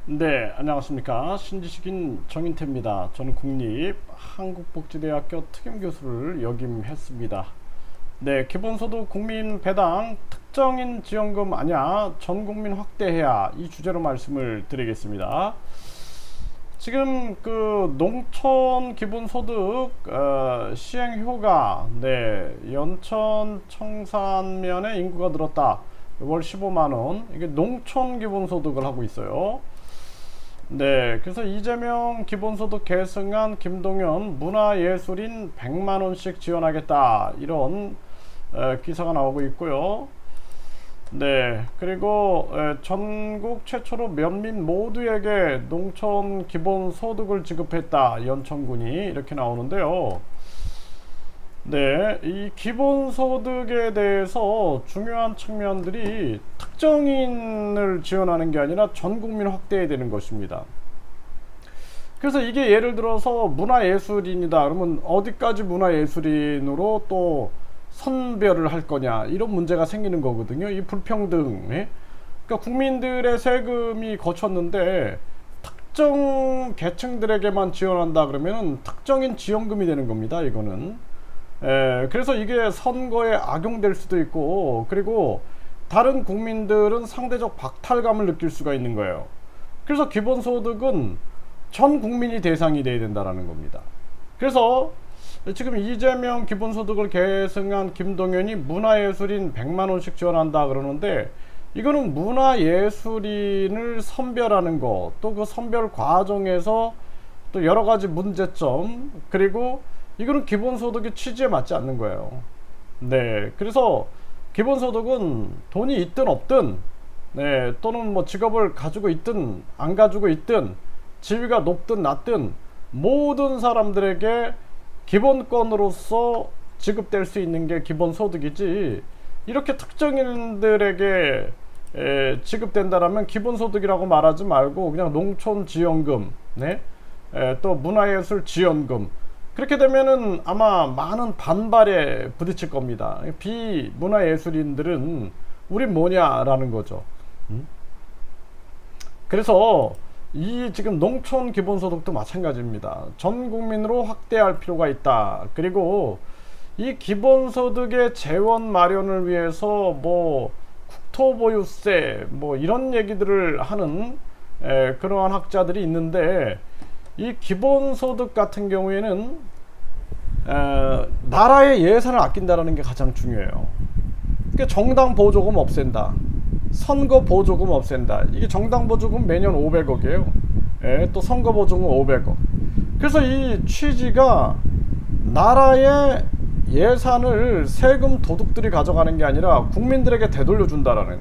네, 안녕하십니까. 신지식인 정인태입니다. 저는 국립한국복지대학교 특임교수를 역임했습니다. 네, 기본소득 국민 배당 특정인 지원금 아냐 전국민 확대해야 이 주제로 말씀을 드리겠습니다. 지금 그 농촌 기본소득 시행효가 연천 청산면에 인구가 늘었다. 월 15만원. 이게 농촌 기본소득을 하고 있어요. 네, 그래서 이재명 기본소득 계승안 김동연 문화예술인 100만원씩 지원하겠다, 이런 기사가 나오고 있고요. 네, 그리고 전국 최초로 면민 모두에게 농촌 기본소득을 지급했다, 연천군이, 이렇게 나오는데요. 네, 이 기본소득에 대해서 중요한 측면들이 특정인을 지원하는 게 아니라 전국민 확대해야 되는 것입니다. 그래서 이게 예를 들어서 문화예술인이다 그러면 어디까지 문화예술인으로 또 선별을 할 거냐, 이런 문제가 생기는 거거든요. 이 불평등. 그러니까 국민들의 세금이 거쳤는데 특정 계층들에게만 지원한다 그러면 특정인 지원금이 되는 겁니다, 이거는. 그래서 이게 선거에 악용될 수도 있고, 그리고 다른 국민들은 상대적 박탈감을 느낄 수가 있는 거예요. 그래서 기본소득은 전 국민이 대상이 돼야 된다는 겁니다. 그래서 지금 이재명 기본소득을 계승한 김동연이 문화예술인 100만원씩 지원한다 그러는데, 이거는 문화예술인을 선별하는 거, 또 그 선별 과정에서 또 여러가지 문제점, 그리고 이거는 기본소득의 취지에 맞지 않는 거예요. 네, 그래서 기본소득은 돈이 있든 없든, 또는 뭐 직업을 가지고 있든 안 가지고 있든, 지위가 높든 낮든 모든 사람들에게 기본권으로서 지급될 수 있는 게 기본소득이지, 이렇게 특정인들에게 지급된다라면 기본소득이라고 말하지 말고 그냥 농촌지원금, 또 문화예술 지원금, 그렇게 되면은 아마 많은 반발에 부딪힐 겁니다. 비문화예술인들은 우린 뭐냐라는 거죠. 그래서 이 지금 농촌 기본소득도 마찬가지입니다. 전 국민으로 확대할 필요가 있다. 그리고 이 기본소득의 재원 마련을 위해서 뭐 국토보유세 뭐 이런 얘기들을 하는 그러한 학자들이 있는데, 이 기본소득 같은 경우에는 나라의 예산을 아낀다는 게 가장 중요해요. 그러니까 정당 보조금 없앤다, 선거 보조금 없앤다. 이게 정당 보조금 매년 500억이에요. 또 선거 보조금 500억. 그래서 이 취지가 나라의 예산을 세금 도둑들이 가져가는 게 아니라 국민들에게 되돌려준다라는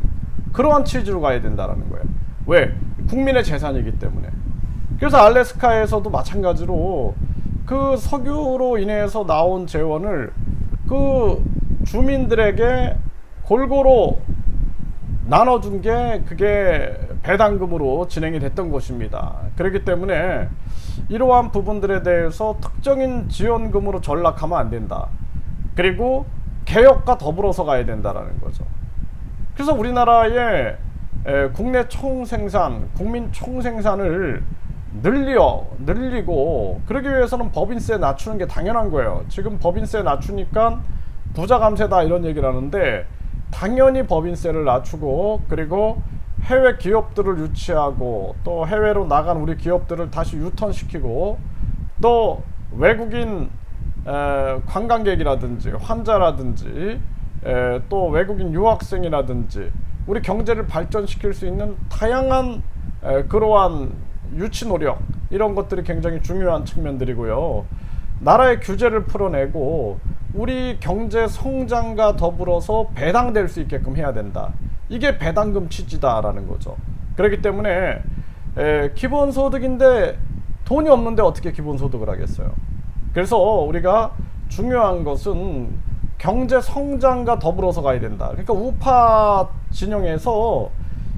그러한 취지로 가야 된다는 거예요. 왜? 국민의 재산이기 때문에. 그래서 알래스카에서도 마찬가지로 그 석유로 인해서 나온 재원을 그 주민들에게 골고루 나눠준 게 그게 배당금으로 진행이 됐던 것입니다. 그렇기 때문에 이러한 부분들에 대해서 특정인 지원금으로 전락하면 안 된다. 그리고 개혁과 더불어서 가야 된다는 거죠. 그래서 우리나라의 국내 총생산, 국민 총생산을 늘리고, 그러기 위해서는 법인세 낮추는 게 당연한 거예요. 지금 법인세 낮추니까 부자 감세다 이런 얘기를 하는데, 당연히 법인세를 낮추고, 그리고 해외 기업들을 유치하고, 또 해외로 나간 우리 기업들을 다시 유턴시키고, 또 외국인 관광객이라든지 환자라든지 또 외국인 유학생이라든지 우리 경제를 발전시킬 수 있는 다양한 그러한 유치 노력, 이런 것들이 굉장히 중요한 측면들이고요. 나라의 규제를 풀어내고 우리 경제 성장과 더불어서 배당될 수 있게끔 해야 된다. 이게 배당금 취지다라는 거죠. 그렇기 때문에 기본소득인데 돈이 없는데 어떻게 기본소득을 하겠어요. 그래서 우리가 중요한 것은 경제 성장과 더불어서 가야 된다. 그러니까 우파 진영에서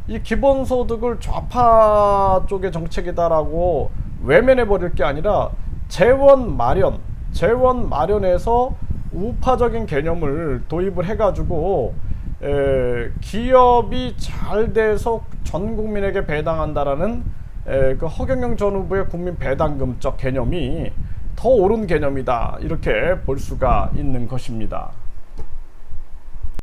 이 기본소득을 좌파 쪽의 정책이다라고 외면해 버릴 게 아니라 재원 마련에서 우파적인 개념을 도입을 해가지고 기업이 잘 돼서 전 국민에게 배당한다라는 그 허경영 전 후보의 국민 배당금적 개념이 더 옳은 개념이다, 이렇게 볼 수가 있는 것입니다.